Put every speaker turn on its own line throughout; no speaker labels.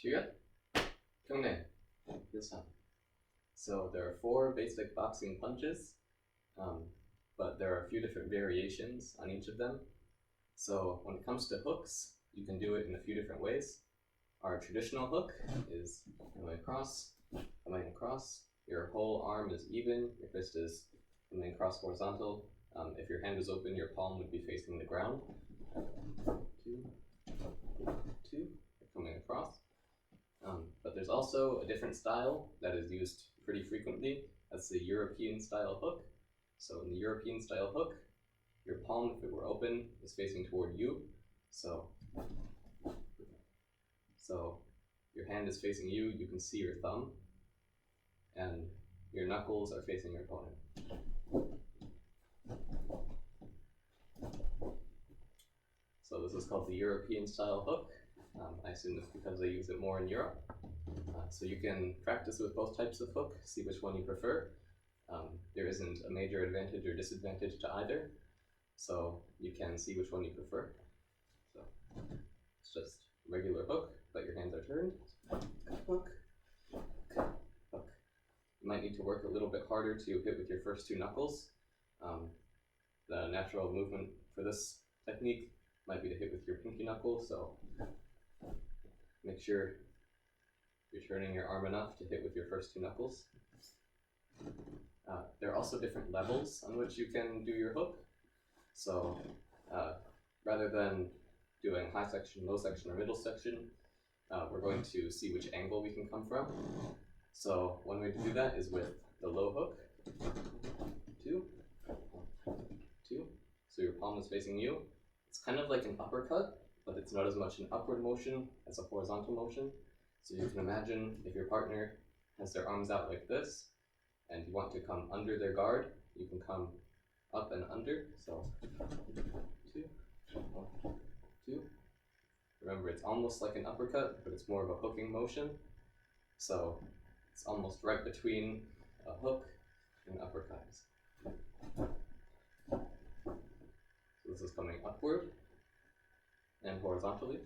Cheerio. 경례. Yosan. So there are 4 basic boxing punches, but there are a few different variations on each of them. So when it comes to hooks, you can do it in a few different ways. Our traditional hook is coming across, your whole arm is even, your fist is coming across horizontal. If your hand is open, your palm would be facing the ground. 2, coming across. But there's also a different style that is used pretty frequently. That's the European style hook. So in the European style hook, your palm, if it were open, is facing toward you. So your hand is facing you, you can see your thumb, and your knuckles are facing your opponent. So this is called the European style hook. I assume that's because they use it more in Europe. So you can practice with both types of hook, see which one you prefer. There isn't a major advantage or disadvantage to either, so you can see which one you prefer. So it's just regular hook, but your hands are turned. Hook, hook. You might need to work a little bit harder to hit with your first 2 knuckles. The natural movement for this technique might be to hit with your pinky knuckle, so make sure you're turning your arm enough to hit with your first 2 knuckles. There are also different levels on which you can do your hook. So rather than doing high section, low section, or middle section, we're going to see which angle we can come from. So one way to do that is with the low hook. 2, 2. So your palm is facing you. It's kind of like an uppercut, but it's not as much an upward motion as a horizontal motion. So you can imagine if your partner has their arms out like this, and you want to come under their guard, you can come up and under. So 2, 2. Remember, it's almost like an uppercut, but it's more of a hooking motion. So it's almost right between a hook and uppercut. So this is coming upward and horizontally.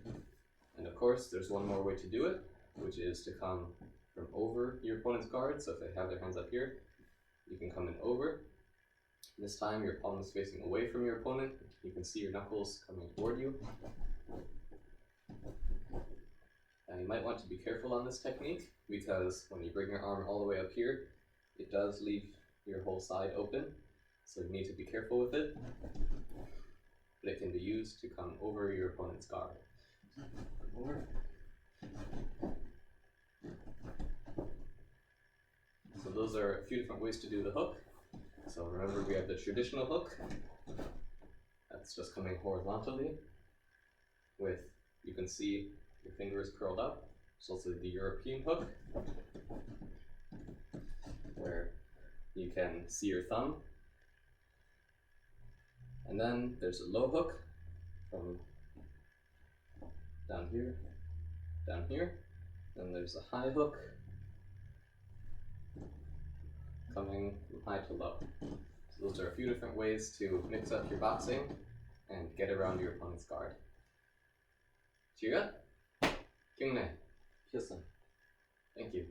And of course, there's one more way to do it, which is to come from over your opponent's guard. So if they have their hands up here, you can come in over. This time your palm is facing away from your opponent. You can see your knuckles coming toward you. And you might want to be careful on this technique, because when you bring your arm all the way up here, it does leave your whole side open. So you need to be careful with it. But it can be used to come over your opponent's guard. Over. So those are a few different ways to do the hook. So remember, we have the traditional hook. That's just coming horizontally with, you can see your fingers curled up. There's also the European hook, where you can see your thumb. And then there's a low hook from down here, down here. Then there's a high hook coming from high to low. So those are a few different ways to mix up your boxing and get around your opponent's guard. Cheerio. 경례. Thank you.